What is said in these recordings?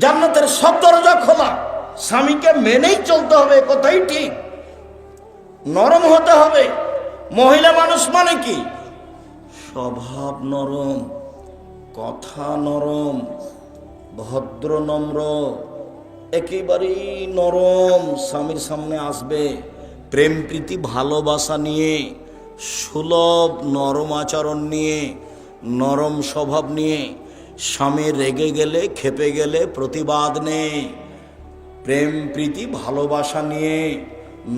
জান্নাতের সব দরজা খোলা, স্বামীকে মেনেই চলতে হবে, কথাই ঠিক। নরম হতে হবে। মহিলা মানুষ মানে কি? স্বভাব নরম, কথা নরম, ভদ্র নম্র, একেবারেই নরম। স্বামীর সামনে আসবে প্রেম প্রীতি ভালোবাসা নিয়ে, সুলভ নরম আচরণ নিয়ে, নরম স্বভাব নিয়ে। স্বামী রেগে গেলে, খেপে গেলে প্রতিবাদ নেই। প্রেম প্রীতি ভালোবাসা নিয়ে,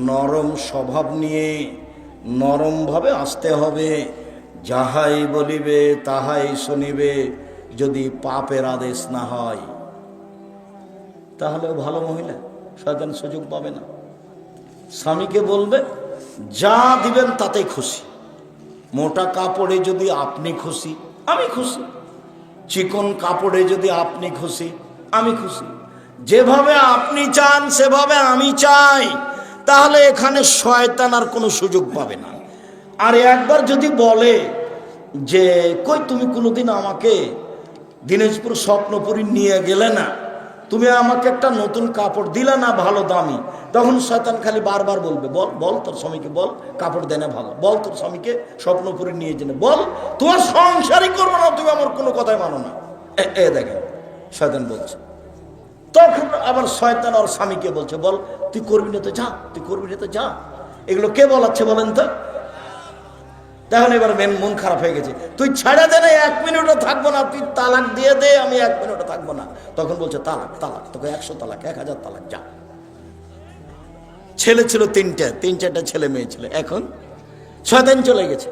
নরম স্বভাব নিয়ে, নরমভাবে আসতে হবে। যাহাই বলিবে তাহাই শুনিবে, যদি পাপের আদেশ না হয়। তাহলেও ভালো মহিলা, শয়তান সুযোগ পাবে না। স্বামীকে বলবে যা দিবেন তাতেই খুশি। মোটা কাপড়ে যদি আপনি খুশি, আমি খুশি। চিকন কাপড়ে যদি আপনি খুশি, আমি খুশি। যেভাবে আপনি চান সেভাবে আমি চাই। তাহলে এখানে শয়তান আর কোনো সুযোগ পাবে না। আর একবার যদি বলে যে কই তুমি কোনোদিন আমাকে দিনাজপুর স্বপ্নপুরী নিয়ে গেলে না, তুমি আমাকে একটা নতুন কাপড় দিলে না ভালো দামি, তখন শয়তান খালি বারবার বলবে বল বল তোর স্বামীকে বল কাপড় দেনে ভালো, বল তোর স্বামীকে স্বপ্নপুরী নিয়ে জেনে বল, তোমার সংসারই করবো না, তুমি আমার কোনো কথাই মানো না। এ দেখেন শয়তান বলছে। তখন আবার শয়তান আর স্বামীকে বলছে বল তুই করবি না তো যা, তুই করবি না তো যা। এগুলো কে বলাচ্ছে বলেন তো? তখন এবার মন খারাপ হয়ে গেছে, তুই ছাড়া দে না, 1 মিনিটও থাকবো না, তুই তালাক দিয়ে দে, আমি 1 মিনিটও থাকবো না। তখন বলছে তালাক তালাক, তোকে 100 তালাক, 1000 তালাক, যা। ছেলে ছিল 3-4টা ছেলে মেয়ে ছিল। এখন শয়তান চলে গেছে,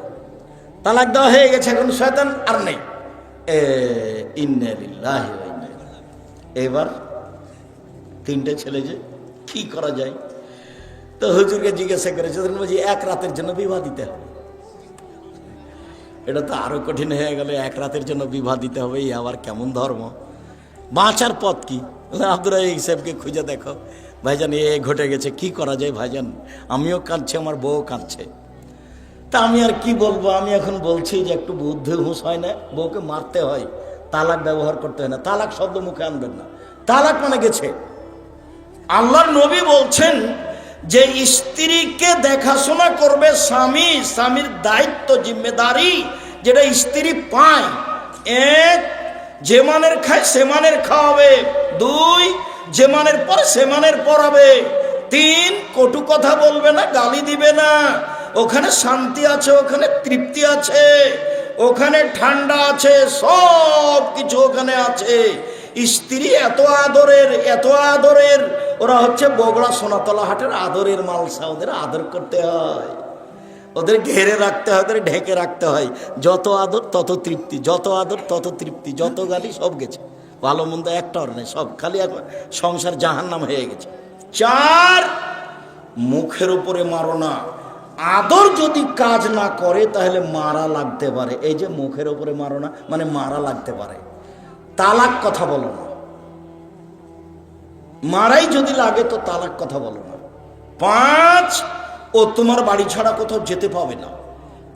তালাক দেওয়া হয়ে গেছে, এখন শয়তান আর নেই। ইন্না লিল্লাহি ওয়া ইন্না ইলাইহি। এবার 3টে ছেলে, যে কি করা যায়? তো হুজুরকে জিজ্ঞাসা করেছে, বলছি 1 রাতের জন্য বিবাহ দিতে হবে। এটা তো আরো কঠিন হয়ে গেল, 1 রাতের জন্য বিবাহ দিতে হবে, এই আবার কেমন ধর্ম? বাঁচার পথ কি? আব্দুর রাজ্জাক সাহেবকে খুঁজে দেখো, ভাইজান এ ঘটে গেছে, কি করা যায় ভাইজান? আমিও কাঁদছি, আমার বউ কাঁদছে। তা আমি আর কি বলবো? আমি এখন বলছি যে একটু বুদ্ধি হুঁশ হয় না, বউকে মারতে হয়, তালাক ব্যবহার করতে হয় না। তালাক শব্দ মুখে আনবেন না, তালাক মানে গেছে। আল্লাহর নবী বলছেন যে স্ত্রীকে দেখাশোনা করবে স্বামী, স্বামীর দায়িত্ব জিম্মেদারি যেটা স্ত্রী পায়। 1, যে মানের খায় সে মানের খাওয়াবে। 2, যে মানের পরে সে মানের পড়াবে। 3, কটু কথা বলবে না, গালি দিবে না। ওখানে শান্তি আছে, ওখানে তৃপ্তি আছে, ওখানে ঠান্ডা আছে, সব কিছু ওখানে আছে। স্ত্রী এত আদরের, এত আদরের, ওরা হচ্ছে বগড়া সোনাতলা হাটের আদরের মালসা। ওদের আদর করতে হয়, ওদের ঘেরে রাখতে হয়, ওদের ঢেকে রাখতে হয়। যত আদর তত তৃপ্তি, যত আদর তত তৃপ্তি, যত গালি সব গেছে, ভালো মন্দ একটাও নেই, সব খালি এখন সংসার জাহান্নাম হয়ে গেছে। 4, মুখের উপরে মারো না। আদর যদি কাজ না করে তাহলে মারা লাগতে পারে। এই যে মুখের উপরে মারো না মানে মারা লাগতে পারে। তালাক কথা বলো না, মারাই যদি লাগে তো তালাক কথা বলো না। 5, ও তোমার বাড়ি ছাড়া কোথাও যেতে পাবে না।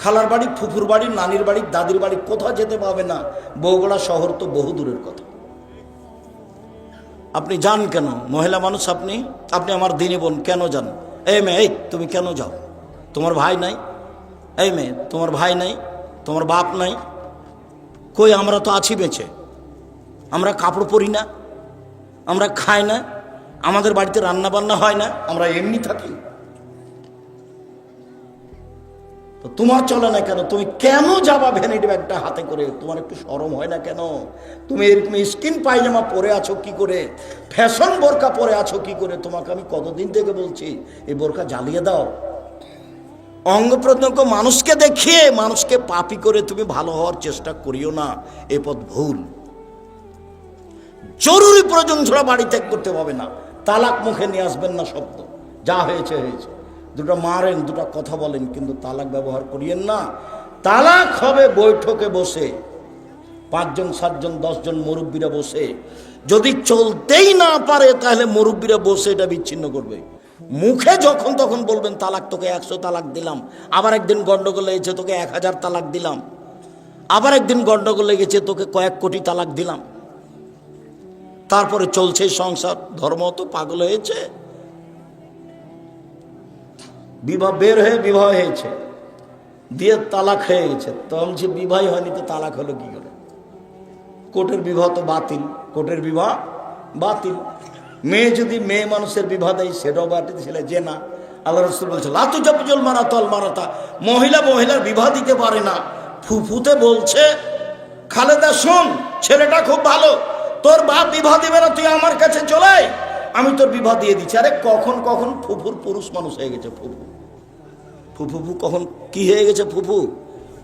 খালার বাড়ি, ফুফুর বাড়ি, নানির বাড়ি, দাদির বাড়ি কোথাও যেতে পাবে না। বগুড়া শহর তো বহু দূরের কথা। আপনি যান কেন? মহিলা মানুষ আপনি, আপনি আমার দিনী বোন, কেন যান? এই মেয়ে, এই তুমি কেন যাও? তোমার ভাই নাই? এই মেয়ে, তোমার ভাই নাই, তোমার বাপ নাই? কই, আমরা তো আছি বেঁচে, আমরা কাপড় পরি না, আমরা খাই না, আমাদের বাড়িতে রান্না বান্না হয় না, আমরা এমনি থাকি। তো তোমার চলে না কেন? তুমি কেন যাবা ভ্যানিটি ব্যাগটা হাতে করে? তোমার একটু শরম হয় না কেন? তুমি এরকম স্কিন পায়জামা পরে আছো কি করে? ফ্যাশন বোরকা পরে আছো কি করে? তোমাকে আমি কতদিন থেকে বলছি এই বোরকা জ্বালিয়ে দাও। অঙ্গ প্রত্যঙ্গ মানুষকে দেখিয়ে মানুষকে পাপী করে তুমি ভালো হওয়ার চেষ্টা করিও না, এ পথ ভুল। জরুরি প্রয়োজন ছাড়া বাড়ি ত্যাগ করতে হবে না। তালাক মুখে নিয়ে আসবেন না শব্দ, যা হয়েছে হয়েছে। 2টা মারেন, 2টা কথা বলেন, কিন্তু তালাক ব্যবহার করিয়েন না। তালাক হবে বৈঠকে বসে, 5 জন 7 জন 10 জন মুরব্বীরা বসে। যদি চলতেই না পারে তাহলে মুরব্বীরা বসে এটা বিচ্ছিন্ন করবে। মুখে যখন তখন বলবেন তালাক, তোকে 100 তালাক দিলাম। আবার একদিন গন্ডগোল লেগেছে, তোকে 1000 তালাক দিলাম। আবার একদিন গন্ডগোল লেগেছে, তোকে কয়েক কোটি তালাক দিলাম। তারপরে চলছে সংসার। ধর্ম তো পাগল হয়েছে। বিবাহ বের হয়ে বিবাহ হয়েছে, দিয়ে তালাক হয়ে গেছে। তো আমি বলছি বিবাহ হয়নি তো তালাক হলো কি করে? কোর্টের বিবাহ তো বাতিল, কোর্টের বিবাহ বাতিল। মেয়ে যদি মেয়ে মানুষের বিবাহ দেয় সেটাও বাতিল, ছেলে যে না। আল্লাহ রাসূল বলছে লাতু জাবজুল মারাতাল মারাতা, মহিলা মহিলার বিবাহ দিতে পারে না। ফুফুতে বলছে খালেদা শোন, ছেলেটা খুব ভালো, তোর বাপ বিবাহ দিবে না, তুই আমার কাছে চলে আয়, আমি তোর বিবাহ দিয়ে দিচ্ছি। আরে কখন কখন ফুফুর পুরুষ মানুষ হয়ে গেছে। ফুফু ফুফু কখন কি হয়ে গেছে? ফুফু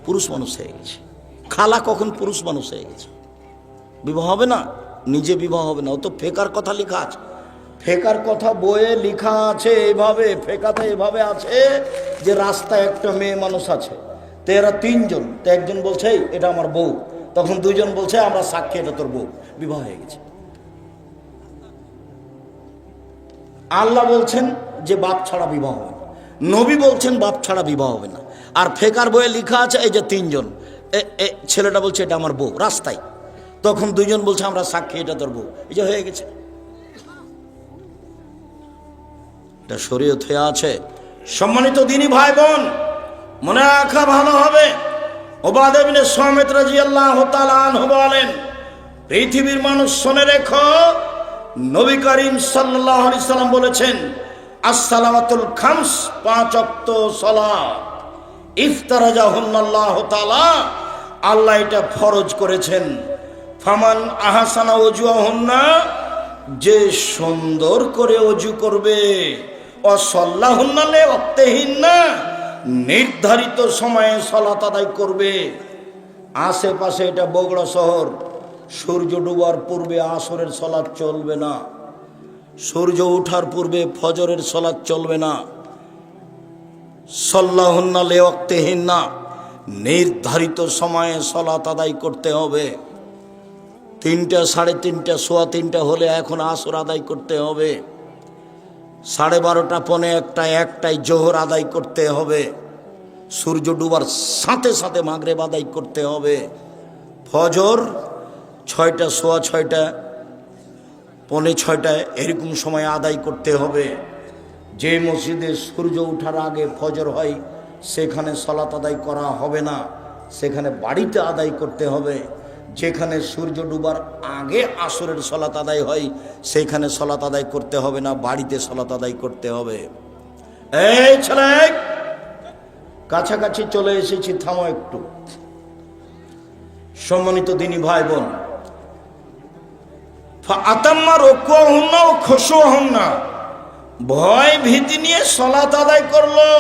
পুরুষ মানুষ হয়ে গেছে। খালা কখন পুরুষ মানুষ হয়ে গেছে। বিবাহ হবে না, নিজে বিবাহ হবে না। ও তো ফেকার কথা লেখা আছে, ফেকার কথা বইয়ে লেখা আছে এইভাবে, ফেকাতে এভাবে আছে যে রাস্তায় একটা মেয়ে মানুষ আছে, তো এরা তিনজন, তো একজন বলছে এটা আমার বউ, তখন দুইজন বলছে আমরা সাক্ষী এটা তোর বউ, বিবাহ হয়ে গেছে। আল্লাহ বলছেন যে বাপ ছাড়া বিবাহ হবে না, নবী বলছেন বাপ ছাড়া বিবাহ হবে না। আর ফেকার বইয়ে লেখা আছে এই যে তিনজন, ছেলেটা বলছে এটা আমার বউ রাস্তায়, তখন দুইজন বলছে আমরা সাক্ষী এটা তোর বউ, এই যে হয়ে গেছে। এটা শরীয়ত হয়ে আছে। সম্মানিত দিনী ভাই বোন, মনে রাখা ভালো হবে, উবাদা ইবনে সামিত রাদিয়াল্লাহু তাআলা আনহু বলেন, পৃথিবীর মানুষ শুনে রেখো, নবী করিম সাল্লাল্লাহু আলাইহি সাল্লাম বলেছেন আসসালাওয়াতুল খামস, 5 ওয়াক্ত সালাত, ইফতারাজাহুন্নাল্লাহু তাআলা, আল্লাহ এটা ফরজ করেছেন। ফামান আহসানা ওযুহুন্না, যে সুন্দর করে ওযু করবে, অসাল্লাহুন্না লিওয়াক্তিহিন্না, নির্ধারিত সময়ে সালাত আদায় করবে। আশেপাশে এটা বগুড়া শহর, সূর্য ডুবার পূর্বে আসরের সালাত চলবে না, সূর্য ওঠার পূর্বে ফজরের সালাত চলবে না। সাল্লাহুন্না লিওয়াক্তিহিন্না, নির্ধারিত সময়ে সালাত আদায় করতে হবে। 3টা, 3:30, 3:15 হলে এখন আসর আদায় করতে হবে। 12:30, 1:45, 1টায় জোহর আদায় করতে হবে। সূর্য ডুবার সাথে সাথে মাগরিব আদায় করতে হবে। ফজর 6টা, 6:15, 5:45 এরকম সময় আদায় করতে হবে। যে মসজিদে সূর্য ওঠার আগে ফজর হয় সেখানে সালাত আদায় করা হবে না, সেখানে বাড়িতে আদায় করতে হবে। যেখানে সূর্য ডুবার আগে আসরের সালাত আদায় হয় সেখানে সালাত আদায় করতে হবে না, বাড়িতে সালাত আদায় করতে হবে। এই ছেলে, কাছাকাছি চলে এসেছি, থামো একটু। সম্মানিত দিনী ভাই বোন, ফাআতাম্মা রুকুহুন্না ওয়া খুশুহুন্না, ভয় ভীতি নিয়ে সালাত আদায় করলো।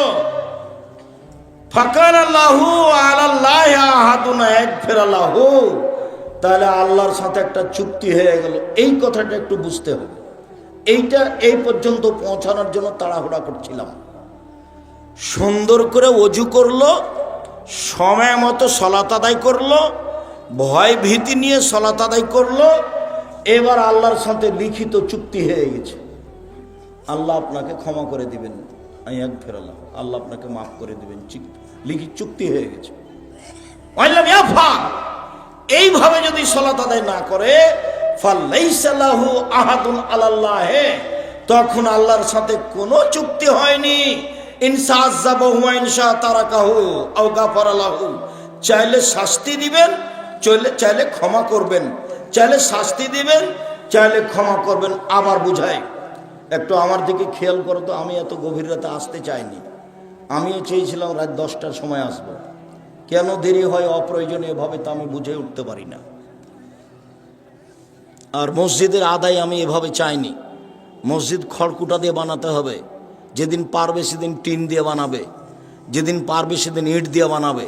ফাকানা লাহু আলাল্লাহি আহাদুন ইয়াগফির লাহু, তাহলে আল্লাহর সাথে একটা চুক্তি হয়ে গেল। এই কথাটা একটু বুঝতে হবে। এইটা এই পর্যন্ত পৌঁছানোর জন্য তাড়াহুড়া করছিলাম। সুন্দর করে ওযু করলো, সময় মতো সালাত আদায় করলো, ভয় ভীতি নিয়ে সালাত আদায় করলো। এবার আল্লাহর সাথে লিখিত চুক্তি হয়ে গেছে, আল্লাহ আপনাকে ক্ষমা করে দিবেন, ইয়াগফিরাল্লাহ, আল্লাহ আপনাকে মাফ করে দিবেন, লিখিত চুক্তি হয়ে গেছে। এইভাবে যদি সালাত আদায় না করে, ফালাইসা লাহু আহাদুন আলাল্লাহি, তখন আল্লাহর সাথে কোনো চুক্তি হয়নি। ইনসা আযাবাহু ওয়া ইনসা তারাকাহু আও গাফারা লাহু, চাইলে শাস্তি দিবেন, চাইলে ক্ষমা করবেন, চাইলে শাস্তি দিবেন, চাইলে ক্ষমা করবেন। আবার বুঝাই, একটু আমার দিকে খেয়াল করো তো। আমি এত গভীর রাতে আসতে চাইনি, আমিও চেয়েছিলাম রাত 10টার সময় আসব। কেন দেরি হয় অপ্রয়োজনীয়ভাবে তা আমি বুঝে উঠতে পারি না। আর মসজিদের আদায় আমি এভাবে চাইনি। মসজিদ খড়কুটা দিয়ে বানাতে হবে, যেদিন পারবে সেদিন টিন দিয়ে বানাবে, যেদিন পারবে সেদিন ইট দিয়ে বানাবে।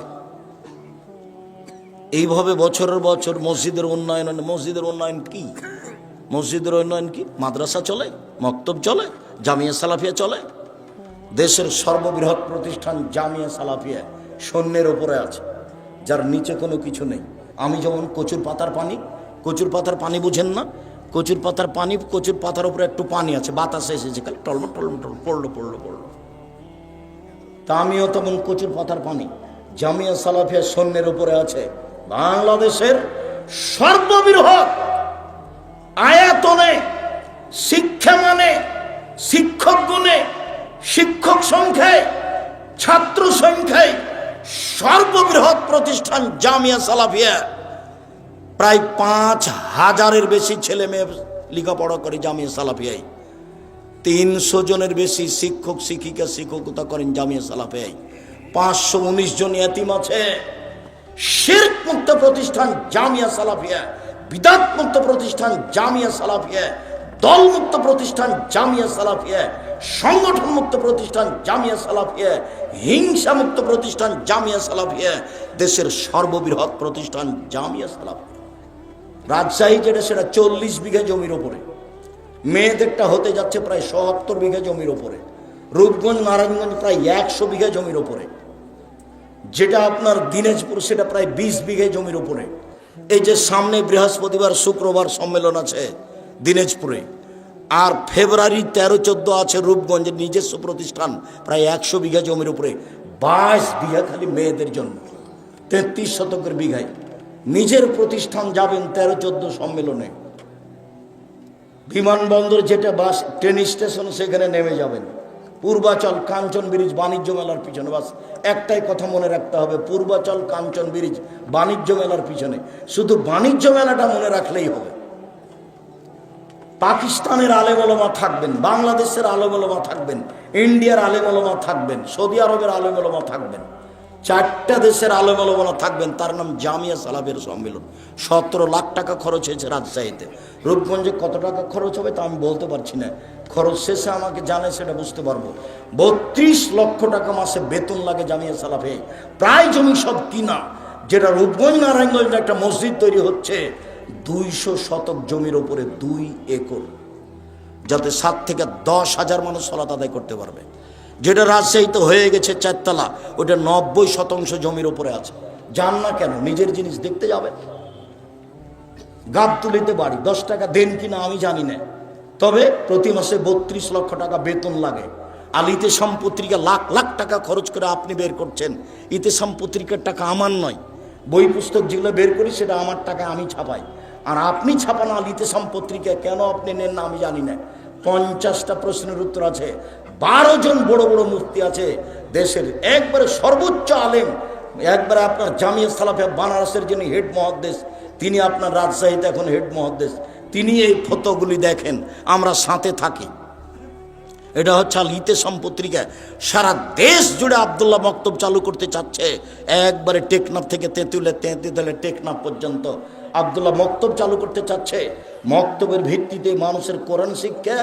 এইভাবে বছরের বছর মসজিদের উন্নয়ন। মসজিদের উন্নয়ন কি? মসজিদের উন্নয়ন কি? মাদ্রাসা চলে, মক্তব চলে, জামিয়া সালাফিয়া চলে। দেশের সর্ববৃহৎ প্রতিষ্ঠান জামিয়া সালাফিয়া শূন্যের ওপরে আছে, যার নিচে কোনো কিছু নেই। আমি যেমন কচুর পাতার পানি, কচুর পাতার পানি বুঝেন না? কচুর পাতার পানি, কচুর পাতার উপরে একটু পানি আছে, বাতাসে এসেছে, খালি টলমল টলমল টল পড়লো পড়লো পড়লো। তা আমিও তেমন কচুর পাতার পানি, জামিয়া সালাফিয়া শূন্যের উপরে আছে। বাংলাদেশের সর্ববৃহৎ আয়াতনে, শিক্ষা মানে, শিক্ষক গুণে, শিক্ষক সংখ্যায়, ছাত্র সংখ্যায় সর্ববৃহৎ প্রতিষ্ঠান জামিয়া সালাফিয়া। প্রায় ৫,০০০-এর বেশি ছেলে মেয়ে লেখাপড়া করে জামিয়া সালাফিয়ায়। ৩০০ জনের বেশি শিক্ষক শিক্ষিকা শিক্ষকতা করেন জামিয়া সালাফিয়ায়। ৫১৯ জন ইয়াতিম আছে। শিরক মুক্ত প্রতিষ্ঠান জামিয়া সালাফিয়া, বিদআত মুক্ত প্রতিষ্ঠান জামিয়া সালাফিয়া, দল মুক্ত প্রতিষ্ঠান জামিয়া সালাফিয়া, সংগঠন মুক্ত প্রতিষ্ঠান জামিয়া সালাফিয়া, হিংসা মুক্ত প্রতিষ্ঠান জামিয়া সালাফিয়া, দেশের সর্ববৃহৎ প্রতিষ্ঠান জামিয়া সালাফিয়া। রাজশাহী যেটা সেটা 40 বিঘা জমির ওপরে, মেয়েদেরটা হতে যাচ্ছে প্রায় ৭০ বিঘা জমির ওপরে, রূপগঞ্জ নারায়ণগঞ্জ প্রায় ১০০ বিঘা জমির ওপরে, যেটা আপনার দিনাজপুর সেটা প্রায় 20 বিঘা জমির ওপরে। এই যে সামনে বৃহস্পতিবার শুক্রবার সম্মেলন আছে দিনাজপুরে, আর ফেব্রুয়ারি 13-14 আছে রূপগঞ্জের নিজস্ব প্রতিষ্ঠান প্রায় 100 বিঘা জমির উপরে, 22 বিঘা খালি মেয়েদের জন্য, 33 শতকের বিঘায় নিজের প্রতিষ্ঠান যাবেন 13-14 সম্মেলনে। বিমানবন্দর যেটা বাস ট্রেন স্টেশন সেখানে নেমে যাবেন। পূর্বাচল কাঞ্চন ব্রিজ বাণিজ্য মেলার পিছনে, বাস একটাই কথা মনে রাখতে হবে, পূর্বাচল কাঞ্চন ব্রিজ বাণিজ্য মেলার পিছনে। শুধু বাণিজ্য মেলাটা মনে রাখলেই হবে। পাকিস্তানের আলেম ওলামা থাকবেন, বাংলাদেশের আলেম ওলামা থাকবেন, ইন্ডিয়ার আলেম ওলামা থাকবেন, সৌদি আরবের আলেম ওলামা থাকবেন, 4টা দেশের আলেম ওলামা থাকবেন। তার নাম জামিয়া সালাফের সম্মেলন। 17 লাখ টাকা খরচ হয়েছে রাজশাহীতে। রূপগঞ্জে কত টাকা খরচ হবে তা আমি বলতে পারছি না, খরচ শেষে আমাকে জানে সেটা বুঝতে পারবো। 32 লক্ষ টাকা মাসে বেতন লাগে জামিয়া সালাফে। প্রায় জমি সব কিনা, যেটা রূপগঞ্জ নারায়ণগঞ্জে একটা মসজিদ তৈরি হচ্ছে 200 শতক জমির ওপরে 2 একর, যাতে 7 থেকে 10,000 মানুষ সালাত আদায় করতে পারবে। যেটা রাজশাহীতে হয়ে গেছে 4 তলা, ওটা 90% জমির ওপরে আছে। যান না কেন, নিজের জিনিস দেখতে যাবেন। গাবতলীতে বাড়ি, 10 টাকা দেন কিনা আমি জানি না, তবে প্রতি মাসে 32 লক্ষ টাকা বেতন লাগে। আর ইতেসাম পত্রিকা লাখ লাখ টাকা খরচ করে আপনি বের করছেন। ইতেসাম পত্রিকার টাকা আমার নয়, বই পুস্তক যেগুলো বের করি সেটা আমার টাকা, আমি ছাপাই। আর আপনি ছাপান আল ইতেসাম পত্রিকা, কেন আপনি নেন না আমি জানি না। 50টা প্রশ্নের উত্তর আছে। 12 জন বড় বড় মুফতি আছে দেশের, একবারে সর্বোচ্চ আলেম। একবারে আপনার জামিয়া সালাফিয়া বানারসের যিনি হেড মুহাদ্দিস, তিনি আপনার রাজশাহীতে এখন হেড মুহাদ্দিস, তিনি এই ফতোগুলি দেখেন, আমরা সাথে থাকি। এটা হচ্ছে আল ইতেসাম পত্রিকা। সারা দেশ জুড়ে আব্দুল্লাহ মক্তব চালু করতে চাচ্ছে, একবারে টেকনাফ থেকে তেঁতুলে টেকনাফ পর্যন্ত আব্দুল্লাহ মক্তব চালু করতে চাচ্ছে। মক্তবের ভিত্তিতে মানুষের কোরআন শিক্ষা,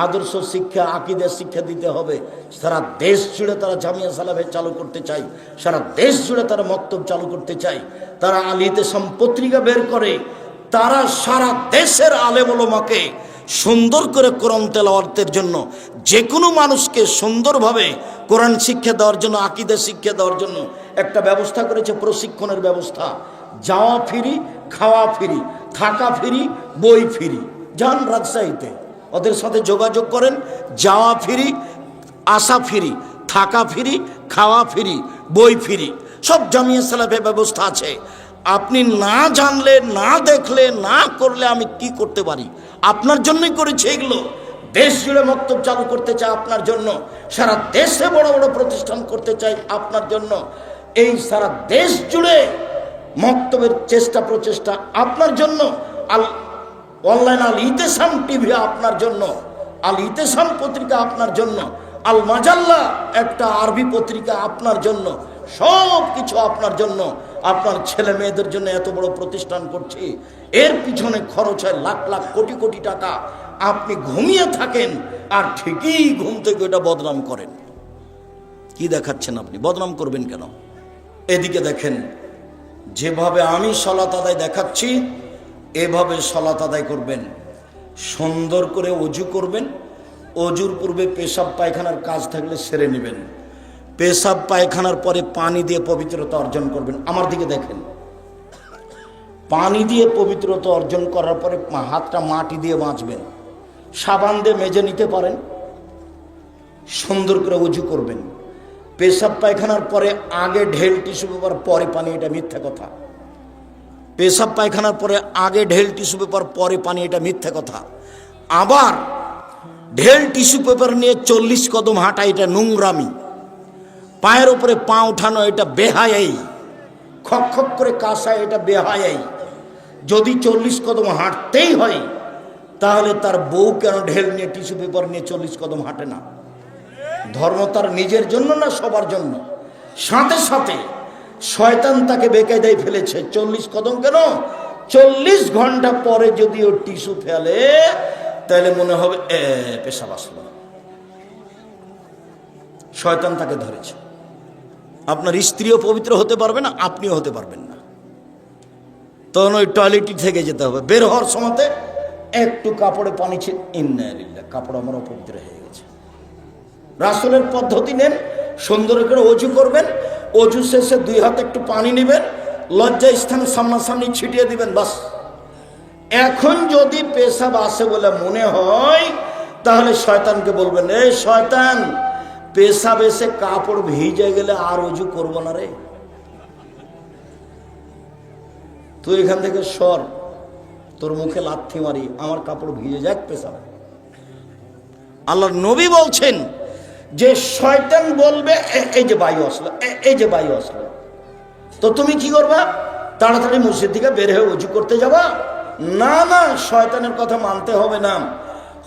আদর্শ শিক্ষা, আকীদা শিক্ষা দিতে হবে। সারা দেশ জুড়ে তারা জামিয়া সালাফে চালু করতে চায়, সারা দেশ জুড়ে তারা মক্তব চালু করতে চায়। তারা আল ইতেসাম পত্রিকা বের করে, তারা সারা দেশের আলেম ওলামাকে সুন্দর করে কোরআন তেলাওয়াতের জন্য, যে কোনো মানুষকে সুন্দরভাবে কোরআন শিক্ষা দেওয়ার জন্য, আকীদা শিক্ষা দেওয়ার জন্য একটা ব্যবস্থা করেছে, প্রশিক্ষণের ব্যবস্থা। যাওয়া ফ্রি, খাওয়া ফ্রি, থাকা ফ্রি, বই ফ্রি। যান রাজশাহীতে, ওদের সাথে যোগাযোগ করেন। যাওয়া ফ্রি, আসা ফ্রি, থাকা ফ্রি, খাওয়া ফ্রি, বই ফ্রি, সব জামিয়া সালাফের ব্যবস্থা আছে। আপনি না জানলে, না দেখলে, না করলে আমি কি করতে পারি? আপনার জন্যই করেছি এগুলো। দেশ জুড়ে মক্তব চালু করতে চাই আপনার জন্য, সারা দেশে বড় বড় প্রতিষ্ঠান করতে চাই আপনার জন্য। এই সারা দেশ জুড়ে মক্তবের চেষ্টা প্রচেষ্টা আপনার জন্য। অনলাইন আল ইতেসাম টিভি আপনার জন্য, আল ইতেসাম পত্রিকা আপনার জন্য, আল মাজাল্লা একটা আরবি পত্রিকা আপনার জন্য, সব কিছু আপনার জন্য। আপনার ছেলে মেয়েদের জন্য এত বড় প্রতিষ্ঠান করছি, এর পিছনে খরচ হয় লাখ লাখ কোটি কোটি টাকা। আপনি ঘুমিয়ে থাকেন আর ঠিকই ঘুম থেকে ওটা বদনাম করেন। কি দেখাচ্ছেন আপনি? বদনাম করবেন কেন? এদিকে দেখেন, যেভাবে আমি সালাত আদায় দেখাচ্ছি এভাবে সালাত আদায় করবেন। সুন্দর করে ওযু করবেন, ওযুর পূর্বে পেশাব পায়খানার কাজ থাকলে সেরে নেবেন। পেশাব পায়খানার পরে পানি দিয়ে পবিত্রতা অর্জন করবেন। আমার দিকে দেখেন, পানি দিয়ে পবিত্রতা অর্জন করার পরে হাতটা মাটি দিয়ে বাঁচবেন, সাবান দিয়ে মেজে নিতে পারেন। সুন্দর করে ওযু করবেন। পেশাব পায়খানার পরে আগে ঢেল টিস্যু পেপার, পরে পানি, এটা মিথ্যা কথা। পেশাব পায়খানার পরে আগে ঢেল টিস্যু পেপার, পরে পানি, এটা মিথ্যা কথা। আবার ঢেল টিস্যু পেপার নিয়ে 40 কদম হাঁটা, এটা নোংরামি। পায়ের উপরে পা উঠানো, এটা বেহায়াই। খক খক করে কাশা, এটা বেহায়াই। যদি 40 কদম হাঁটতেই হয়, তাহলে তার বউ কেন ঢেল নিয়ে টিস্যু পেপার নিয়ে 40 কদম হাঁটে না? ধর্ম তার নিজের জন্য না সবার জন্য? সাথে সাথে শয়তান তাকে বেকায়দায় ফেলেছে। 40 কদম কেন, 40 ঘন্টা পরে যদি ও টিস্যু ফেলে, তাহলে মনে হবে পেশাব আসলো। শয়তান তাকে ধরেছে। আপনার স্ত্রীও পবিত্র হতে পারবে না, আপনিও হতে পারবেন না। তখন ওই টয়লেটই থেকে যেতে হবে। বের হওয়ার সময়তে একটু কাপড়ে পানি ছিটে, ইন্নালিল্লাহ, কাপড় আমার অপবিত্র হয়ে গেছে। রাসূলের পদ্ধতি নেন, সুন্দর করে অজু করবেন, অজু শেষে 2 হাত একটু পানি নেবেন, লজ্জা স্থানে সামনাসামনি ছিটিয়ে দিবেন, বাস। এখন যদি পেশাব আসে বলে মনে হয়, তাহলে শয়তানকে বলবেন, এই শয়তান, পেশাব এসে কাপড় ভিজে গেলে আর অজু করব না রে, তুই এখান থেকে সর, তোর মুখে লাথি মারি, আমার কাপড় ভিজে যাক পেশাব। আল্লাহর নবী বলছেন যে শয়তান বলবে, এই যে বায়ু আসলো, এই যে বায়ু আসলো, তো তুমি কি করবা? তাড়াতাড়ি মসজিদ থেকে বের হয়ে অজু করতে যাবা? না না, শয়তানের কথা মানতে হবে না।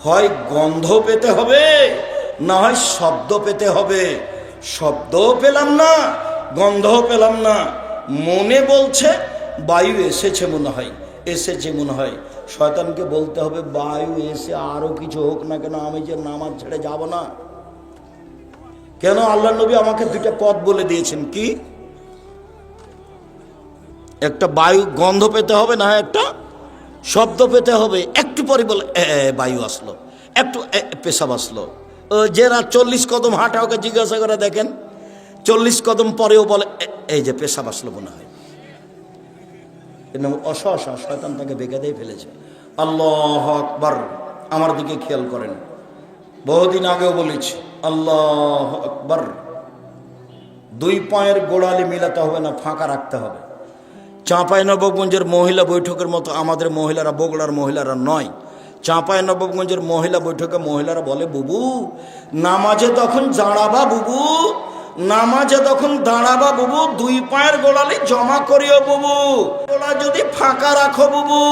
হয় গন্ধ পেতে হবে, না হয় শব্দ পেতে হবে। শব্দও পেলাম না, গন্ধও পেলাম না, মনে বলছে বায়ু এসেছে মনে হয়, এসেছে মনে হয়। শয়তানকে বলতে হবে, বায়ু এসে আরো কিছু হোক না কেন, আমি যে নামাজ ছেড়ে যাব না। কেন? আল্লাহ নবী আমাকে 2টা পথ বলে দিয়েছেন। কি? একটা বায়ু গন্ধ পেতে হবে, না একটা শব্দ পেতে হবে। একটু পরে বলে বায়ু আসলো, একটু পেশাব আসলো। যারা 40 কদম হাঁটা, ওকে জিজ্ঞাসা করে দেখেন, 40 কদম পরেও বলে এই যে পেশাব আসলো মনে হয়। অসহসা শয়তান তাকে বেকায়দায় ফেলেছে। আল্লাহু আকবার। আমার দিকে খেয়াল করেন, বহুদিন আগেও বলেছি, আল্লাহু আকবার। 2 পায়ের গোড়ালি মিলাতে হবে না, ফাঁকা রাখতে হবে। চাঁপাইনবাবগঞ্জের মহিলা বৈঠকের মতো আমাদের মহিলারা, বগুড়ার মহিলারা নয়। চাঁপাইনবাবগঞ্জের মহিলা বৈঠকে মহিলারা বলে, বুবু নামাজে তখন দাঁড়াবা, বুবু নামাজে তখন দাঁড়াবা, বুবু 2 পায়ের গোড়ালি জমা করিও, বুবু গোড়া যদি ফাঁকা রাখো বুবু,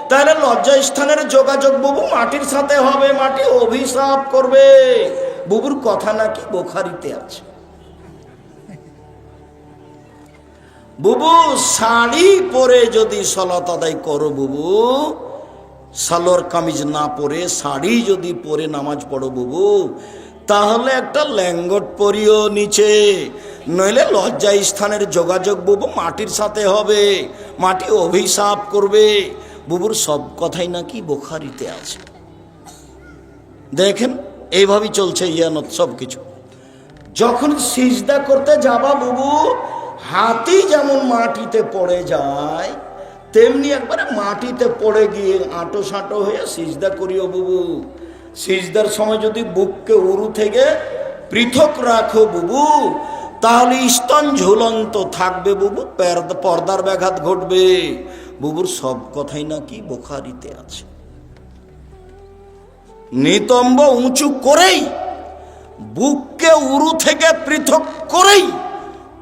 তাহলে লজ্জা স্থানের যোগাযোগ বুবু মাটির সাথে হবে, মাটি অভিশাপ করবে। বুবুর কথা নাকি বুখারীতে আছে। বুবু শাড়ি পরে যদি সালাত আদায় করো, বুবু সালোয়ার কামিজ না পরে শাড়ি যদি পরে নামাজ পড়ো, বুবু তাহলে একটা ল্যাঙ্গট পরিও নিচে, নইলে লজ্জা স্থানের যোগাযোগ বুবু মাটির সাথে হবে, মাটি অভিশাপ করবে। বুবুর সব কথাই নাকি বুখারীতে আছে। দেখেন এইভাবেই চলছে ইয়ানত সব কিছু। যখন সিজদা করতে যাবা বুবু, হাতি যেমন মাটিতে পড়ে যায়, তেমনি একবারে মাটিতে পড়ে গিয়ে আঁটো সাঁটো হয়ে সিজদা করিও বুবু। সিজদার সময় যদি বুককে উরু থেকে পৃথক রাখো বুবু, তাহলে স্তন ঝুলন্ত থাকবে বুবু, পর্দার ব্যাঘাত ঘটবে। বুবুর সব কথাই নাকি বুখারীতে আছে। নিতম্ব উঁচু করেই, বুককে উরু থেকে পৃথক করেই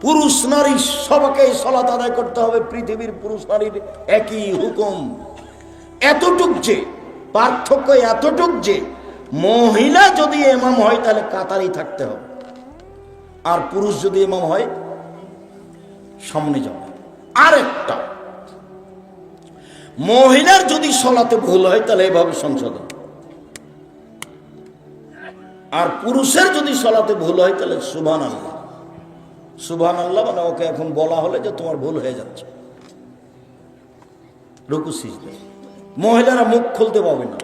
পুরুষ নারী সবাইকে সালাত আদায় করতে হবে। পৃথিবীর পুরুষ নারীর একই হুকুম। এতটুক যে পার্থক্য, এতটুক যে মহিলা যদি ইমাম হয় তাহলে কাতারেই থাকতে হবে, আর পুরুষ যদি ইমাম হয় সামনে যাবে। আরেকটা, মহিলার যদি সালাতে ভুল হয় তাহলে এভাবে সংশোধন, আর পুরুষের যদি সালাতে ভুল হয় তাহলে সুবহানাল্লাহ। সুবহানাল্লাহ মানে ওকে এখন বলা হলে যে তোমার ভুল হয়ে যাচ্ছে, রুকু সিজদা। মহিলারা মুখ খুলতে পাবে না।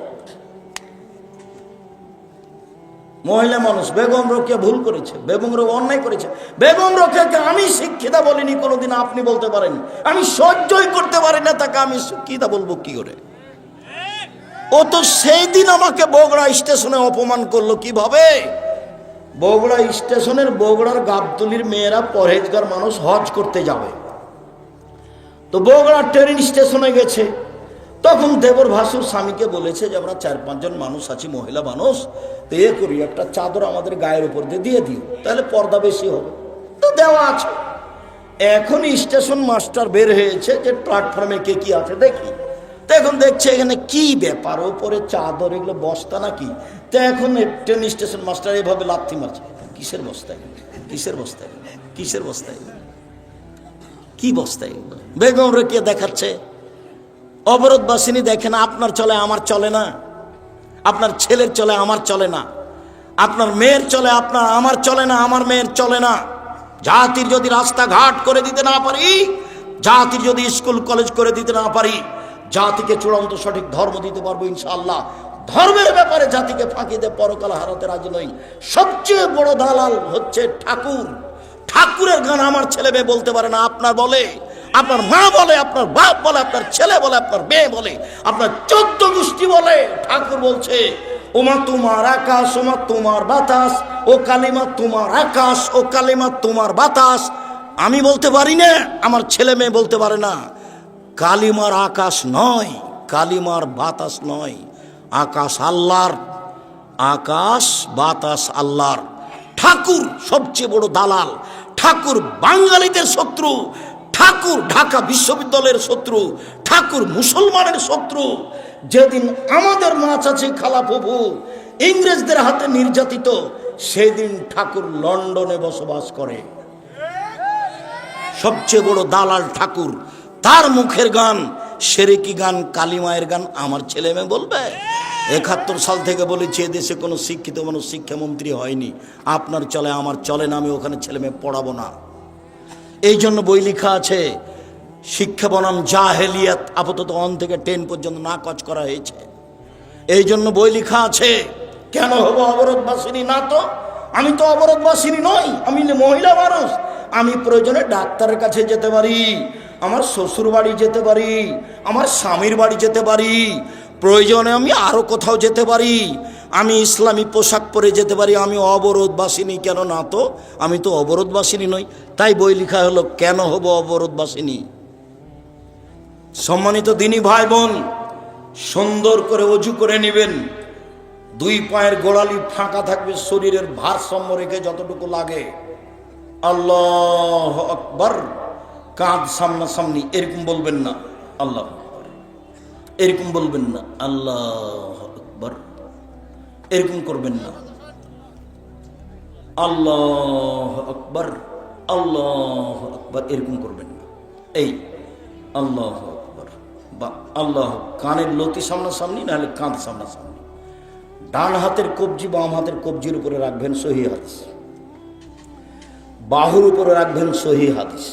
মহিলা মানুষ, বেগম রোকেয়া ভুল করেছে, বেগম রোকেয়া অন্যায় করেছে। বেগম রোকেয়াকে আমি শিক্ষিতা বলিনি কোনোদিন, আপনি বলতে পারেন। আমি সহ্যই করতে পারি না তাকে আমি শিক্ষিতা বলবো কি করে? ও তো সেই দিন আমাকে বগুড়া স্টেশনে অপমান করলো। কিভাবে? বগুড়া স্টেশনের, বগুড়ার গাবতলির মেয়েরা পরহেজগার মানুষ, হজ করতে যাবে। তো বগুড়া ট্রেন স্টেশনে গেছে, তখন দেবর ভাসুর স্বামীকে বলেছে যে আমরা 4-5 জন মানুষ আছি, মহিলা মানুষ, তো এ করি একটা চাদর আমাদের গায়ের উপর দিয়ে দিও, তাহলে পর্দা বেশি হবে। তো দেওয়া আছে। এখন স্টেশন মাস্টার বের হয়েছে যে প্ল্যাটফর্মে কে কি আছে দেখি। তো এখন দেখছে এখানে কি ব্যাপার, ওপরে চাদর, এগুলো বস্তা নাকি? তো এখন ট্রেন স্টেশন মাস্টার এভাবে লাথি মারছে, কিসের বস্তা, কিসের বস্তা, কিসের বস্তা, কি বস্তা? বেগম রোকেয়া দেখাচ্ছে অবরোধবাসিনী দেখেন, আপনার চলে আমার চলে না, আপনার ছেলের চলে আমার চলে না, আপনার মেয়ের চলে আপনার আমার চলে না, আমার মেয়ের চলে না। জাতির যদি রাস্তাঘাট করে দিতে না পারি, জাতির যদি স্কুল কলেজ করে দিতে না পারি, জাতিকে চূড়ান্ত সঠিক ধর্ম দিতে পারবো ইনশাআল্লাহ। ধর্মের ব্যাপারে জাতিকে ফাঁকি দিয়ে পরকাল হারাতে রাজি নই। সবচেয়ে বড় দালাল হচ্ছে ঠাকুর। ঠাকুরের গান আমার ছেলে মেয়ে বলতে পারে না, আপনার বলে, আপনার মা বলে, আপনার বাপ বলে, আপনার ছেলে বলে, আপনার মেয়ে বলে, আপনার 14 গোষ্ঠী বলে। ঠাকুর বলছে ওমা তোমার আকাশ, ওমা তোমার বাতাস, ও কালিমা তোমার আকাশ, ও কালিমা তোমার বাতাস। আমি বলতে পারি না, আমার ছেলে মেয়ে বলতে পারে না। কালিমার আকাশ নয়, কালিমার বাতাস নয়, আকাশ আল্লাহর, আকাশ বাতাস আল্লাহর। ঠাকুর সবচেয়ে বড় দালাল, ঠাকুর বাঙালিদের শত্রু, ঠাকুর ঢাকা বিশ্ববিদ্যালয়ের শত্রু, ঠাকুর মুসলমানের শত্রু। যেদিন আমাদের মা চাচি খালা ফুফু ইংরেজদের হাতে নির্যাতিত, সেদিন ঠাকুর লন্ডনে বসবাস করে। সবচেয়ে বড় দালাল ঠাকুর। তার মুখের গান সেরেকি গান, কালিমায়ের গান আমার ছেলে মেয়ে বলবে? 71 সাল থেকে বলেছি এদেশে কোনো শিক্ষিত মানুষ শিক্ষামন্ত্রী হয়নি। আপনার চলে আমার চলে না, আমি ওখানে ছেলে মেয়ে পড়াবো না। এই জন্য বই লেখা আছে, শিক্ষা বনাম জাহেলিয়াত, আপাতত 1 থেকে 10 পর্যন্ত নাকচ করা হয়েছে। এই জন্য বই লেখা আছে। কেন হব অবরোধবাসিনী? না তো, আমি তো অবরোধবাসিনী নই, আমি মহিলা মানুষ। আমি প্রয়োজনে ডাক্তারের কাছে যেতে পারি, আমার শ্বশুর বাড়ি যেতে পারি, আমার স্বামীর বাড়ি যেতে পারি, প্রয়োজনে আমি আরো কোথাও যেতে পারি, আমি ইসলামী পোশাক পরে যেতে পারি। আমি অবরোধবাসিনী কেন? না তো, আমি তো অবরোধবাসিনী নই। তাই বই লেখা হলো কেন হব অবরোধবাসিনী। সম্মানিত দিনী ভাই বোন, সুন্দর করে অজু করে নেবেন, 2 পায়ের গোড়ালি ফাঁকা থাকবে, শরীরের ভারসাম্য রেখে যতটুকু লাগে। আল্লাহু আকবার, কাঁধ সামনাসামনি, এরকম বলবেন না আল্লাহ আকবার, এরকম বলবেন না আল্লাহু আকবার, এরকম করবেন না আল্লাহু আকবার, আল্লাহু আকবার, এরকম করবেন না। এই আল্লাহু আকবার বা আল্লাহ, কানের লতি সামনাসামনি, নাহলে কাঁধ সামনাসামনি। ডান হাতের কবজি বাম হাতের কবজির উপরে রাখবেন, সহিহ হাদিস। বাহুর উপরে রাখবেন, সহিহ হাদিস।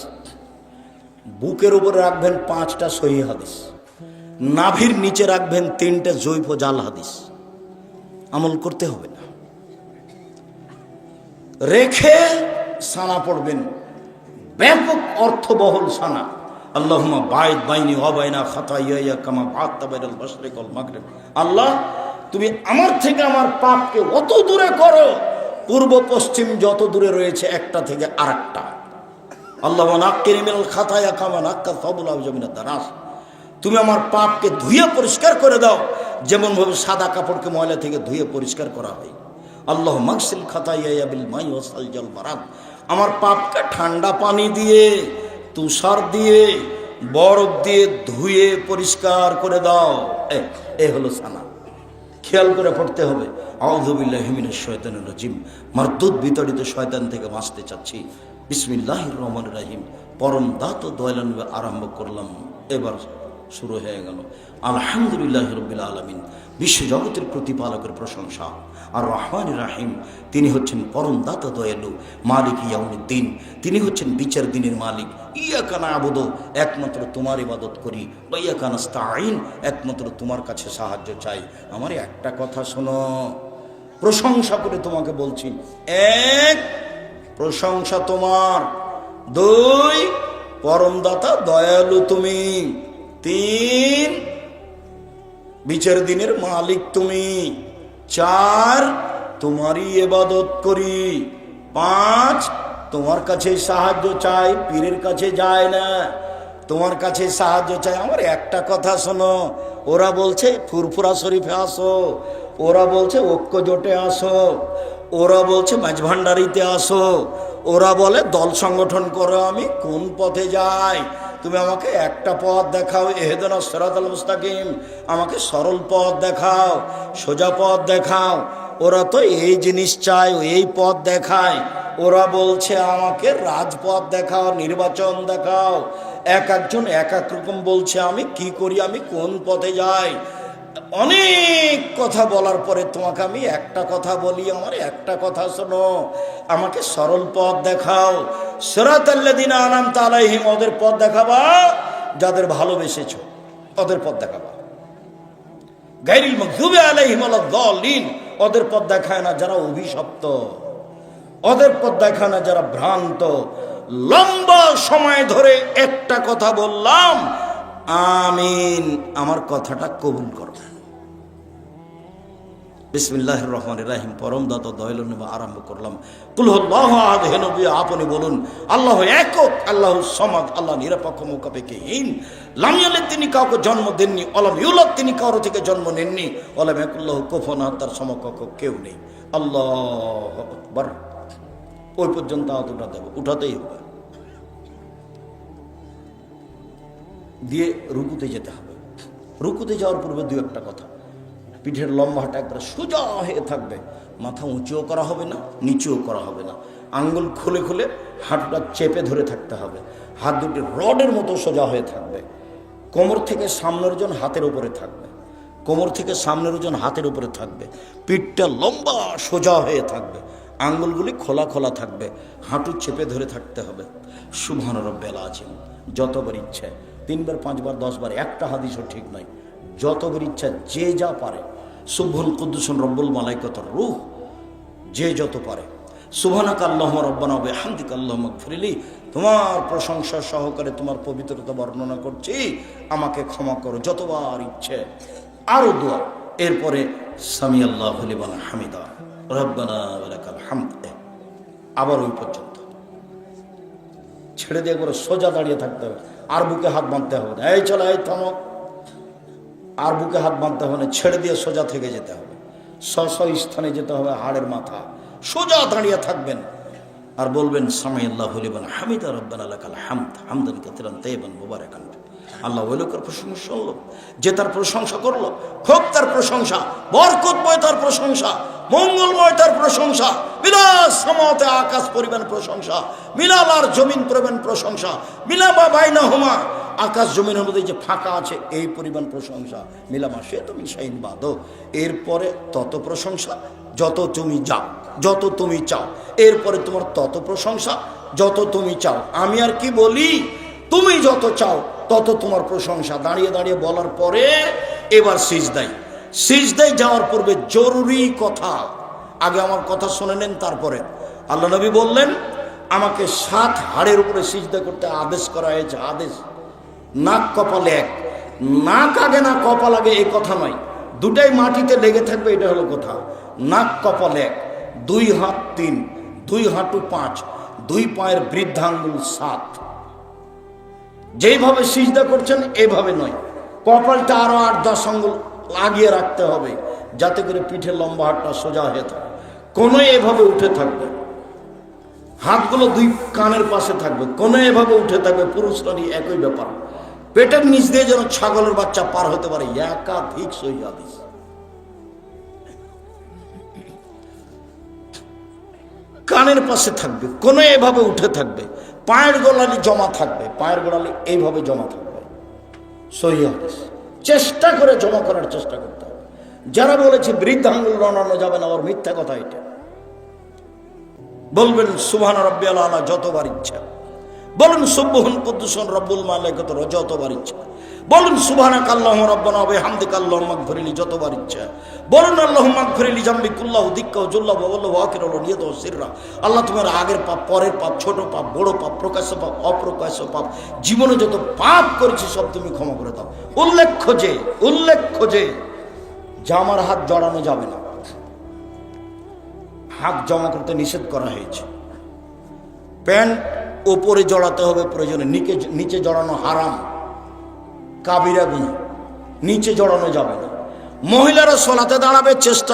বুকের উপরে রাখবেন 5টা সহিহ হাদিস। নাভির নিচে রাখবেন 3টে জৈব জাল হাদিস। আমল করতে হবে না, রেখে সানা পড়বেন, ব্যাপক অর্থবহুল সানা। আল্লাহুম্মা বাইদ বাইনি ওয়া বাইনা খাতায়ায়া কামা বা'আতা বাইনাল মাশরিক ওয়াল মাগরিব। আল্লাহ, তুমি আমার থেকে আমার পাপকে অত দূরে করো, পূর্ব পশ্চিম যত দূরে রয়েছে একটা থেকে আরেকটা। আল্লাহুম্মা নাক্কিনি মিনাল খাতায়া কামা নাক্কা সাবুল আওজা মিনাদ দারাস। তুমি আমার পাপকে ধুয়ে পরিষ্কার করে দাও, যেমন ভাবে সাদা কাপড়কে ময়লা থেকে ধুয়ে পরিষ্কার করা হয়। আল্লাহুম্মা মাগসিল খাতায়ায়া বিল মাই ওয়া সালজাল বারাদ। আমার পাপকে ঠান্ডা পানি দিয়ে, তুষার দিয়ে, বরফ দিয়ে ধুয়ে পরিষ্কার করে দাও। এ হলো সানা। খেয়াল করে পড়তে হবে। আউযু বিল্লাহি মিনাশ শাইতানির রাজিম। মারদুদ বিতাড়িত শয়তান থেকে বাঁচতে চাচ্ছি। বিসমিল্লাহির রহমানির রহিম। পরম দাত দয়ালু আরম্ভ করলাম, এবার শুরু হয়ে গেল। আলহামদুলিল্লাহি রাব্বিল আলামিন। বিশ্বজগতের প্রতিপালকের প্রশংসা। আর রহমানির রহিম, তিনি হচ্ছেন পরম দাতা দয়ালু, মালিক ইয়াউমিদ্দিন, তিনি হচ্ছেন বিচার দিনের মালিক। ইয়াকা না'বুদু, একমাত্র তোমার ইবাদত করি, ওয়া ইয়াকা নাস্তাঈন, একমাত্র তোমার কাছে সাহায্য চাই। আমার একটা কথা শোনো, প্রশংসা করে তোমাকে বলছি। 1, প্রশংসা তোমার। 2, পরম দাতা দয়ালু তুমি। 3, বিচার দিনের মালিক তুমি। 4, তোমারই ইবাদত করি। 5, তোমার কাছে সাহায্য চাই, পীরের কাছে যায় না। তোমার কাছে সাহায্য চাই। আমার একটা কথা শোনো, ওরা বলছে ফুরফুরা শরীফে আসো, ওরা বলছে ঐক্য জোটে আসো, ওরা বলছে মাঝভান্ডারিতে আসো, ওরা বলে দল সংগঠন করো। আমি কোন পথে যাই? তুমি আমাকে একটা পথ দেখাও, ইহদিনাস সিরাতাল মুস্তাকিম, আমাকে সরল পথ দেখাও, সোজা পথ দেখাও। ওরা তো এই জিনিস চায়, এই পথ দেখায়। ওরা বলছে আমাকে রাজপথ দেখাও, নির্বাচন দেখাও। এক একজন এক এক রকম বলছে। আমি কি করি? আমি কোন পথে যাই? অনেক কথা বলার পরে তোমাকে আমি একটা কথা বলি, আমার একটা কথা শোনো, আমাকে সরল পথ দেখাও। সিরাতাল্লাযিনা আনআমতা আলাইহিম, ওদের পথ দেখাবা যাদের ভালোবেসেছো, ওদের পথ দেখাবা। গায়রিল মাগযুবি আলাইহিম ওয়ালাদ-দাল্লিন, ওদের পথ দেখায় না যারা অভিশপ্ত, ওদের পথ দেখায় না যারা ভ্রান্ত। লম্বা সময় ধরে একটা কথা বললাম, আমিন, আমার কথাটা কবুল করো। বিসমিল্লাহির রহমানির রহিম, পরম দাতা দয়ালু নবী আরম্ভ করলাম। কুল হুয়াল্লাহু আহাদ, হে নবী আপনি বলুন আল্লাহু একক, আল্লাহু সামাদ, আল্লাহ নিরপেক্ষ মুখাপেক্ষীহীন। লাম ইয়ালিদ, তিনি কাউকে জন্ম দেননি, ওয়ালাম ইউলাদ, তিনি কারো থেকে জন্ম নেননি, ওয়ালাম ইয়াকুল লাহু কুফুয়ান আহাদ, তার সমকক্ষ কেউ নেই। আল্লাহু আকবার। ওই পর্যন্ত হাতটা দেব, উঠাতেই হবে, দিয়ে রুকুতে যেতে হবে। রুকুতে যাওয়ার পূর্বে দু একটা কথা, পিঠের লম্বাটা একবার সোজা হয়ে থাকবে, মাথা উঁচুও করা হবে না, নিচুও করা হবে না। আঙ্গুল খুলে খুলে হাঁটুটা চেপে ধরে থাকতে হবে। হাত দুটি রডের মতো সোজা হয়ে থাকবে। কোমর থেকে সামনের ওজন হাতের উপরে থাকবে, কোমর থেকে সামনের ওজন হাতের উপরে থাকবে। পিঠটা লম্বা সোজা হয়ে থাকবে, আঙ্গুলগুলি খোলা খোলা থাকবে, হাঁটু চেপে ধরে থাকতে হবে। সুবহান রাব্বিল আযীম, যতবার ইচ্ছে 3 বার 5 বার 10 বার, একটা হাদিসও ঠিক নয়, যতবার ইচ্ছা যে যা পারে। সুবহুল কুদ্দুসুন রব্বুল মালাইকাতুর রূহ, যে যত পারে। সুবহানাকা আল্লাহুম্মা রাব্বানা ওয়া বিহামদিকা আল্লাহুম্মা ইগফিরলি, তোমার প্রশংসা সহকারে তোমার পবিত্রতা বর্ণনা করছি, আমাকে ক্ষমা করো, যতবার ইচ্ছে। আরো দোয়া, এরপরে সামি আল্লাহু লিমান হামিদা রব্বানা ওয়া লাকাল হামদ। আবার ওই পর্যন্ত ছেড়ে দিয়ে একবার সোজা দাঁড়িয়ে থাকতে হবে, আর বুকে হাত বাঁধতে হবে না। এই চলো, এই থামো, আর বুকে হাত বাঁধতে হবে না, ছেড়ে দিয়ে সোজা থেকে যেতে হবে, স্থানে যেতে হবে, হাড়ের মাথা সোজা দাঁড়িয়ে থাকবেন আর বলবেন সামি আল্লাহু লিমান হামিদা রব্বানা লাকাল হামদ হামদান কাসীরান তাইয়িবান মুবারাকান। আল্লাহ ওই লোকের প্রশংসা শুনলো, যে তার প্রশংসা করলো, খুব তার প্রশংসা, বরকতময় তার প্রশংসা, মঙ্গলময় তার প্রশংসা, বিলাস সামাওয়াতে, আকাশ পরিমাণ প্রশংসা, মিলাল আর জমিন পরিমাণ প্রশংসা, মিলামা বাইনাহুমা, আকাশ জমিনের মধ্যে যে ফাঁকা আছে এই পরিমাণ প্রশংসা, মিলামা সে তুমি শাইন বাদো। এরপরে তত প্রশংসা যত তুমি যাও, যত তুমি চাও, এরপরে তোমার তত প্রশংসা যত তুমি চাও। আমি আর কি বলি, তুমি যত চাও তত তোমার প্রশংসা। দাঁড়িয়ে দাঁড়িয়ে বলার পরে এবার সিজদায়, সিজদায় যাওয়ার পূর্বে জরুরি কথা, আগে আমার কথা শুনে নেন, তারপরে আল্লাহ নবী বললেন আমাকে 7 হাড়ের উপরে সিজদা করতে আদেশ করা হয়েছে। আদেশ, নাক কপালে এক, নাক আগে না কপাল আগে এই কথা নয়, দুটাই মাটিতে লেগে থাকবে, এটা হলো কথা। নাক কপাল এক, 2 হাত 3, 2 হাঁটু 5, 2 পায়ের বৃদ্ধাঙ্গুল 7। যেইভাবে সিজদা করছেন এইভাবে নয়, কপালটা আরো 8-10 আঙ্গুল লাগিয়ে রাখতে হবে, যাতে করে পিঠের লম্বা হাতটা সোজা হয়ে থাকে। কোনোই এভাবে উঠে থাকবে, হাতগুলো 2 কানের পাশে থাকবে, কোনো এভাবে উঠে থাকবে। পুরুষ নারী একই ব্যাপার। পেটের নিচ দিয়ে যেন ছাগলের বাচ্চা পার হতে পারে, একাধিক সহিহ হাদিস। কানের পাশে থাকবে, কোনো এভাবে উঠে থাকবে। পায়ের গোড়ালি জমা থাকবে, পায়ের গোড়ালি এইভাবে জমা থাকবে, সহিহ হাদিস। চেষ্টা করে জমা করার চেষ্টা করতে হবে। যারা বলেছে বৃদ্ধাঙ্গুল নাড়ানো যাবে না, ওর মিথ্যা কথা এটা। বলবেন সুবহান রাব্বিয়াল আলা যতবার ইচ্ছা, বলুন সুবহুন কুদ্দুসুন রব্বুল মালাইকাতুর যতবার ইচ্ছা, বলুন সুবহানাকা আল্লাহুম্মা রাব্বানা ওয়া বিহামদিকা আল্লাহুম্মা ইগফিরলি যতবার ইচ্ছা, বলুন আল্লাহুম্মা ইগফিরলি জামবি কুল্লাহু দিক্কা ওয়া জুল্লা ওয়া ওয়াল্লাহু আখিরাহু ওয়া নিয়াতু ওয়া সিররা। আল্লাহ তোমার আগের পাপ, পরের পাপ, ছোট পাপ, বড় পাপ, প্রকাশ্য পাপ, অপ্রকাশ্য পাপ, জীবনে যত পাপ করেছি সব তুমি ক্ষমা করে দাও। উল্লেখ্য যে জামার হাত জড়ানো যাবে না, হাত জমা করতে নিষেধ করা হয়েছে। প্যান্ট ওপরে জড়াতে হবে প্রয়োজনে, নিচে জড়ানো হারাম, কাবিরা গুনাহ, নিচে জড়ানো যাবে না। মহিলারা সলাতে দাঁড়াবে চেষ্টা